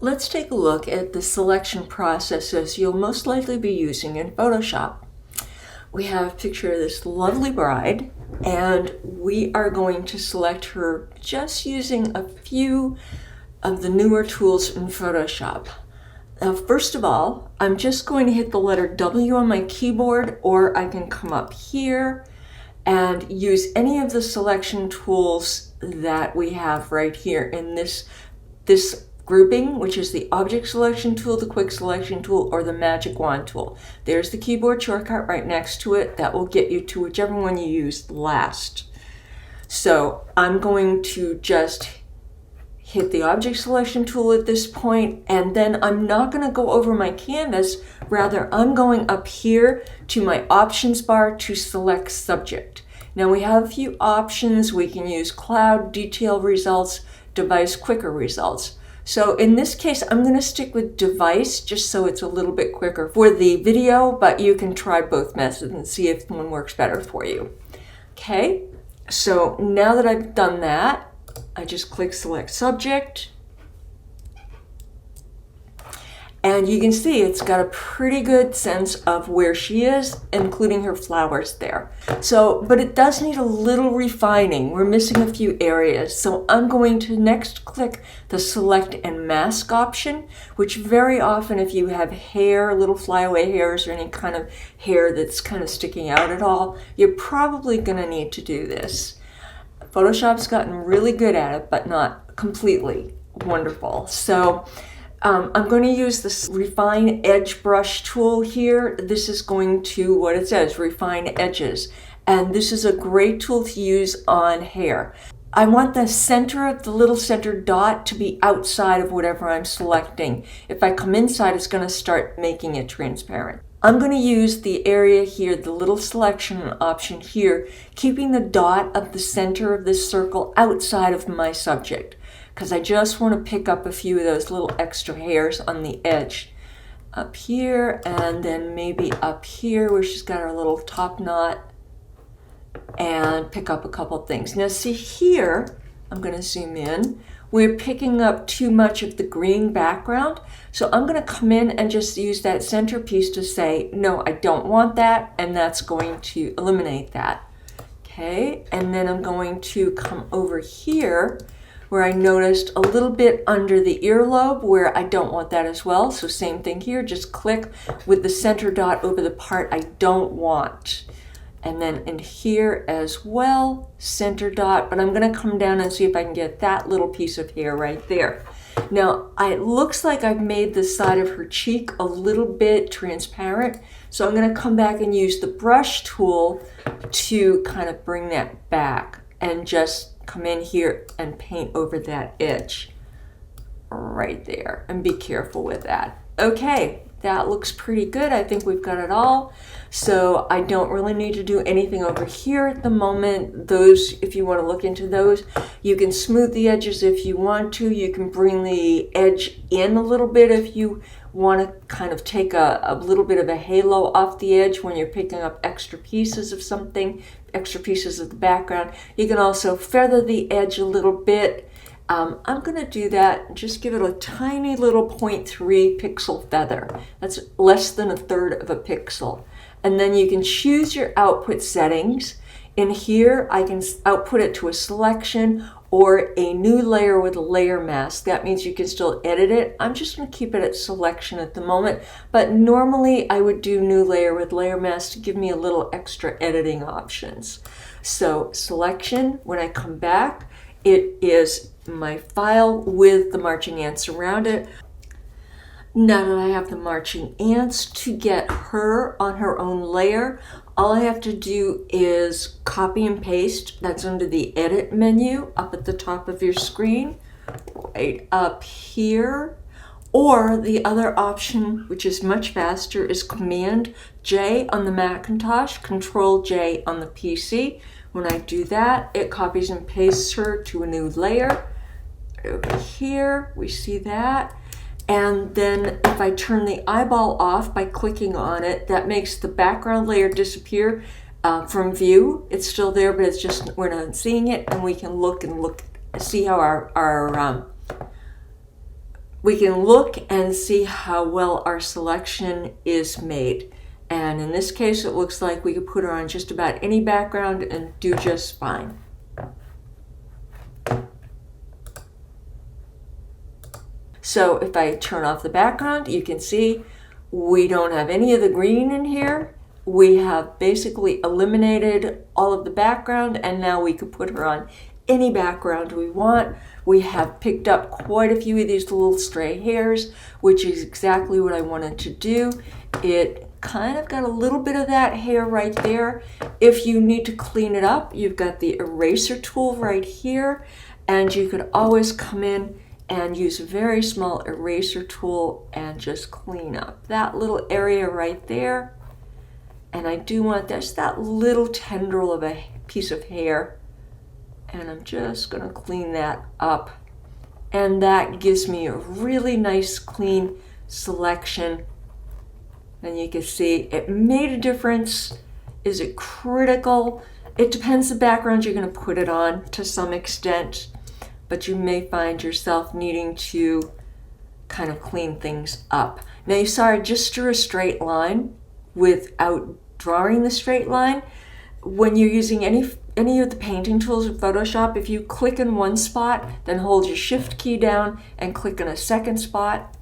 Let's take a look at the selection processes you'll most likely be using in Photoshop. We have a picture of this lovely bride, and we are going to select her just using a few of the newer tools in Photoshop. Now, first of all, I'm just going to hit the letter W on my keyboard, or I can come up here and use any of the selection tools that we have right here in this grouping, which is the object selection tool, the quick selection tool, or the magic wand tool. There's the keyboard shortcut right next to it. That will get you to whichever one you used last. So I'm going to just hit the object selection tool at this point, and then I'm not going to go over my canvas. Rather, I'm going up here to my options bar to select subject. Now we have a few options. We can use cloud, detail results, device quicker results. So in this case, I'm going to stick with device just so it's a little bit quicker for the video, but you can try both methods and see if one works better for you. Okay, so now that I've done that, I just click select subject. And you can see it's got a pretty good sense of where she is, including her flowers there. So, but it does need a little refining. We're missing a few areas. So I'm going to next click the select and mask option, which very often if you have hair, little flyaway hairs, or any kind of hair that's kind of sticking out at all, you're probably gonna need to do this. Photoshop's gotten really good at it, but not completely wonderful. So I'm going to use this Refine Edge Brush tool here. This is going to, what it says, refine edges. And this is a great tool to use on hair. I want the center of the little center dot to be outside of whatever I'm selecting. If I come inside, it's going to start making it transparent. I'm going to use the area here, the little selection option here, keeping the dot of the center of this circle outside of my subject, because I just want to pick up a few of those little extra hairs on the edge. Up here, and then maybe up here where she's got her little top knot, and pick up a couple things. Now see here, I'm going to zoom in, we're picking up too much of the green background. So I'm going to come in and just use that center piece to say, no, I don't want that, and that's going to eliminate that. Okay, and then I'm going to come over here where I noticed a little bit under the earlobe where I don't want that as well. So same thing here, just click with the center dot over the part I don't want. And then in here as well, center dot, but I'm gonna come down and see if I can get that little piece of hair right there. Now, it looks like I've made the side of her cheek a little bit transparent, so I'm gonna come back and use the brush tool to kind of bring that back and just come in here and paint over that edge right there, and be careful with that. Okay, that looks pretty good. I think we've got it all. So I don't really need to do anything over here at the moment. Those, if you want to look into those, you can smooth the edges if you want to. You can bring the edge in a little bit if you want to kind of take a little bit of a halo off the edge when you're picking up extra pieces of something, extra pieces of the background. You can also feather the edge a little bit. I'm going to do that, just give it a tiny little 0.3 pixel feather. That's less than a third of a pixel. And then you can choose your output settings. In here, I can output it to a selection or a new layer with a layer mask. That means you can still edit it. I'm just going to keep it at selection at the moment, but normally I would do new layer with layer mask to give me a little extra editing options. So selection, when I come back, it is my file with the marching ants around it. Now that I have the marching ants, to get her on her own layer, all I have to do is copy and paste. That's under the edit menu up at the top of your screen, right up here. Or the other option, which is much faster, is Command J on the Macintosh, Control J on the PC. When I do that, it copies and pastes her to a new layer. Over here, we see that. And then if I turn the eyeball off by clicking on it, that makes the background layer disappear from view. It's still there, but it's just, we're not seeing it, and we can look and see how our we can look and see how well our selection is made. And in this case, it looks like we could put her on just about any background and do just fine. So if I turn off the background, you can see we don't have any of the green in here. We have basically eliminated all of the background, and now we could put her on any background we want. We have picked up quite a few of these little stray hairs, which is exactly what I wanted to do. It kind of got a little bit of that hair right there. If you need to clean it up, you've got the eraser tool right here, and you could always come in and use a very small eraser tool and just clean up that little area right there. And I do want just that little tendril of a piece of hair, and I'm just going to clean that up, and that gives me a really nice clean selection. And you can see it made a difference. Is it critical? It depends the background you're going to put it on to some extent, but you may find yourself needing to kind of clean things up. Now you saw I just drew a straight line without drawing the straight line. When you're using any of the painting tools in Photoshop, if you click in one spot, then hold your shift key down and click in a second spot,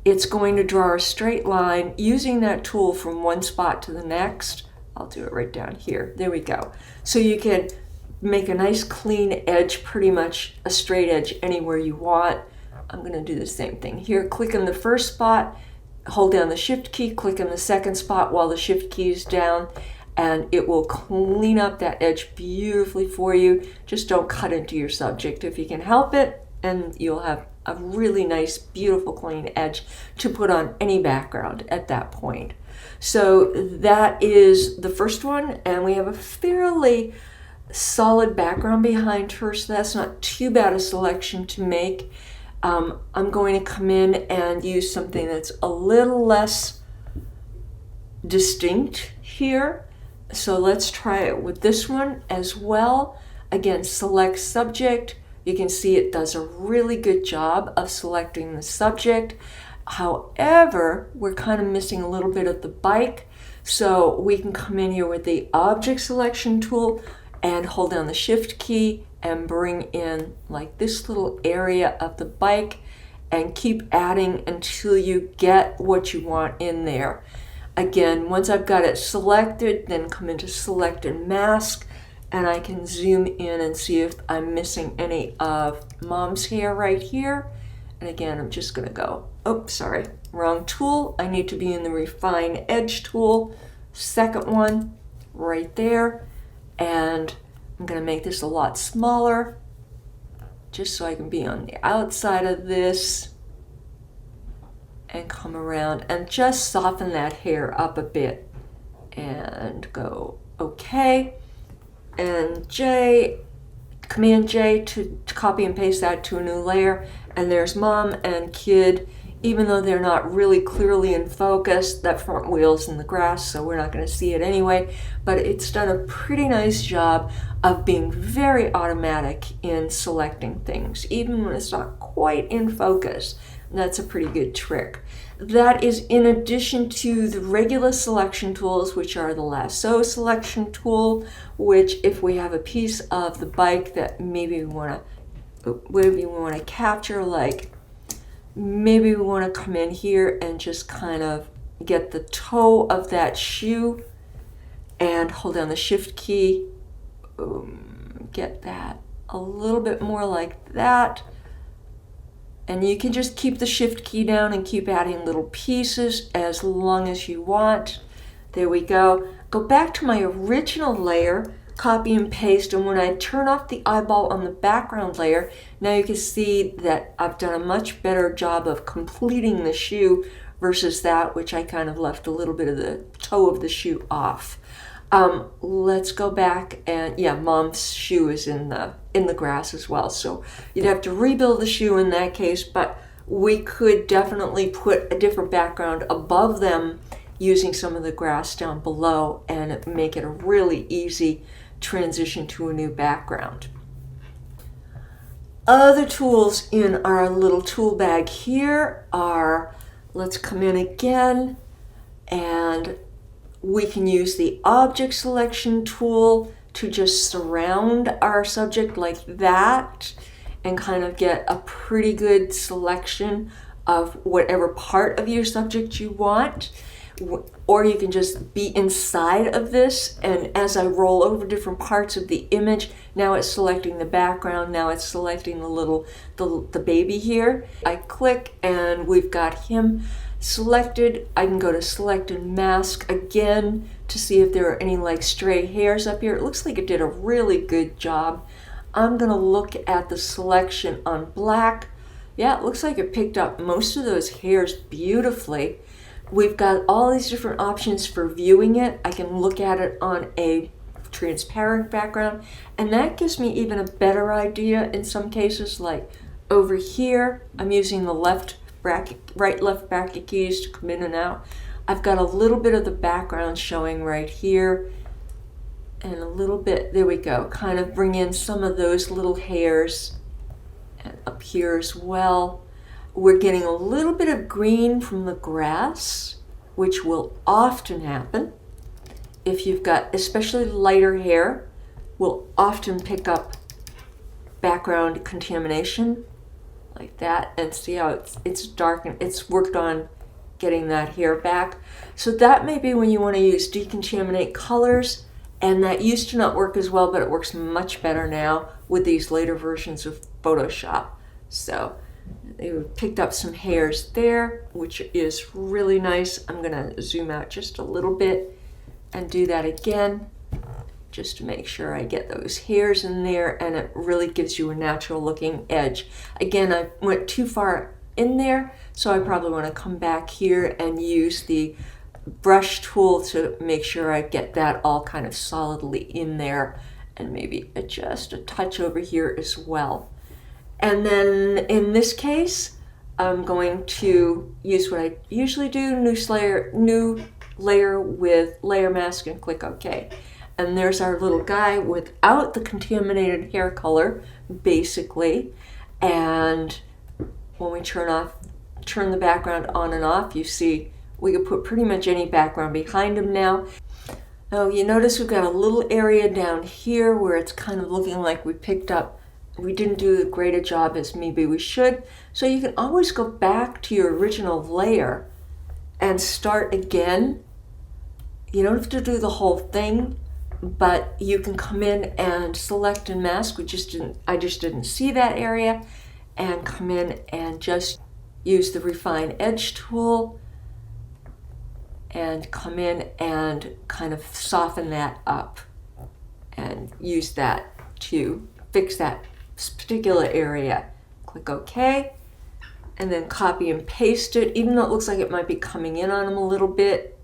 it's going to draw a straight line using that tool from one spot to the next. I'll do it right down here. There we go. So you can make a nice clean edge, pretty much a straight edge anywhere you want. I'm going to do the same thing here. Click in the first spot, hold down the shift key, click in the second spot while the shift key is down, and it will clean up that edge beautifully for you. Just don't cut into your subject if you can help it, and you'll have a really nice, beautiful, clean edge to put on any background at that point. So that is the first one, and we have a fairly solid background behind her, so that's not too bad a selection to make. I'm going to come in and use something that's a little less distinct here. So let's try it with this one as well. Again, select subject. You can see it does a really good job of selecting the subject. However, we're kind of missing a little bit of the bike. So we can come in here with the object selection tool and hold down the shift key and bring in like this little area of the bike and keep adding until you get what you want in there. Again, once I've got it selected, then come into select and mask, and I can zoom in and see if I'm missing any of Mom's hair right here. And again, I'm just gonna go, oops, sorry, wrong tool. I need to be in the refine edge tool, second one right there. And I'm going to make this a lot smaller just so I can be on the outside of this and come around and just soften that hair up a bit and go okay. And Command J to copy and paste that to a new layer. And there's Mom and Kid. Even though they're not really clearly in focus, that front wheel's in the grass, so we're not going to see it anyway, but it's done a pretty nice job of being very automatic in selecting things, even when it's not quite in focus. That's a pretty good trick. That is in addition to the regular selection tools, which are the lasso selection tool, which if we have a piece of the bike that maybe we want to capture, like maybe we want to come in here and just kind of get the toe of that shoe and hold down the shift key, get that a little bit more like that. And you can just keep the shift key down and keep adding little pieces as long as you want. There we go. Go back to my original layer, copy and paste, and when I turn off the eyeball on the background layer, now you can see that I've done a much better job of completing the shoe versus that which I kind of left a little bit of the toe of the shoe off. Let's go back, and yeah, Mom's shoe is in the grass as well, so you'd have to rebuild the shoe in that case, but we could definitely put a different background above them using some of the grass down below and make it a really easy transition to a new background. Other tools in our little tool bag here are, let's come in again, and we can use the object selection tool to just surround our subject like that and kind of get a pretty good selection of whatever part of your subject you want. Or you can just be inside of this, and as I roll over different parts of the image, now it's selecting the background, now it's selecting the baby here. I click and we've got him selected. I can go to select and mask again to see if there are any like stray hairs up here. It looks like it did a really good job. I'm gonna look at the selection on black. Yeah, it looks like it picked up most of those hairs beautifully. We've got all these different options for viewing it. I can look at it on a transparent background, and that gives me even a better idea in some cases. Like over here, I'm using the right left bracket keys to come in and out. I've got a little bit of the background showing right here, and a little bit, there we go, kind of bring in some of those little hairs, and up here as well. We're getting a little bit of green from the grass, which will often happen. If you've got especially lighter hair, we'll often pick up background contamination like that, and see how it's darkened. It's worked on getting that hair back. So that may be when you want to use decontaminate colors, and that used to not work as well, but it works much better now with these later versions of Photoshop. So they picked up some hairs there, which is really nice. I'm gonna zoom out just a little bit and do that again, just to make sure I get those hairs in there, and it really gives you a natural looking edge. Again, I went too far in there, so I probably want to come back here and use the brush tool to make sure I get that all kind of solidly in there, and maybe adjust a touch over here as well. And then in this case, I'm going to use what I usually do, new layer with layer mask, and click OK. And there's our little guy without the contaminated hair color, basically. And when we turn the background on and off, you see we can put pretty much any background behind him now. Now you notice we've got a little area down here where it's kind of looking like we didn't do as great a job as maybe we should. So you can always go back to your original layer and start again. You don't have to do the whole thing, but you can come in and select and mask. I just didn't see that area, and come in and just use the refine edge tool and come in and kind of soften that up and use that to fix that particular area. Click OK, and then copy and paste it, even though it looks like it might be coming in on them a little bit.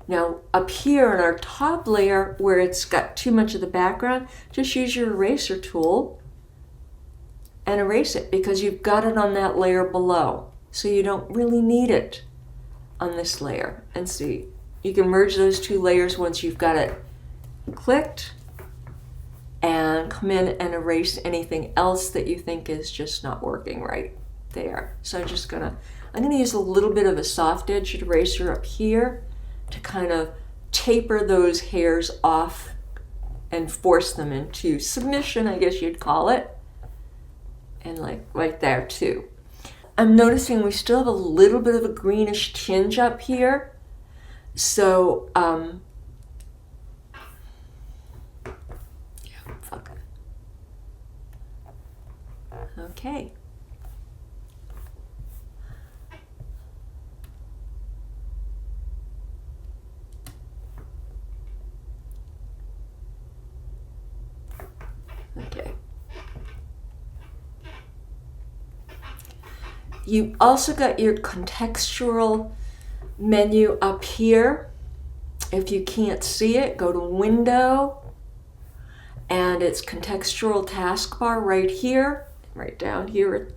Now up here in our top layer where it's got too much of the background, just use your eraser tool and erase it, because you've got it on that layer below, so you don't really need it on this layer. And see, you can merge those two layers once you've got it clicked, and come in and erase anything else that you think is just not working right there. So I'm gonna use a little bit of a soft edged eraser up here to kind of taper those hairs off and force them into submission, I guess you'd call it. And like right there too. I'm noticing we still have a little bit of a greenish tinge up here. So, okay. Okay. You also got your contextual menu up here. If you can't see it, go to Window, and it's contextual taskbar right here, right down here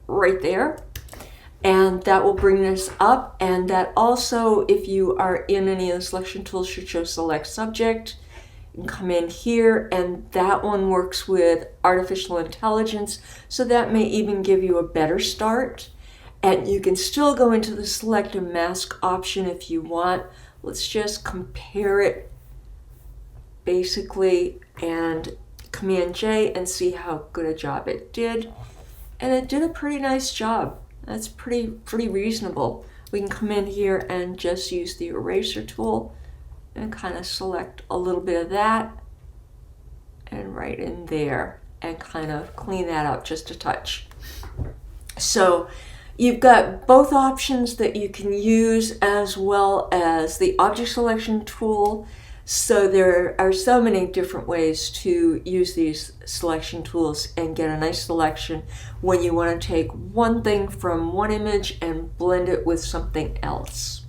right there. And that will bring this up, and that also, if you are in any of the selection tools, should show select subject. You can come in here, and that one works with artificial intelligence, so that may even give you a better start. And you can still go into the select and mask option if you want. Let's just compare it basically, and Command J and see how good a job it did. And it did a pretty nice job. That's pretty reasonable. We can come in here and just use the eraser tool and kind of select a little bit of that and right in there and kind of clean that up just a touch. So you've got both options that you can use, as well as the object selection tool. So there are so many different ways to use these selection tools and get a nice selection when you want to take one thing from one image and blend it with something else.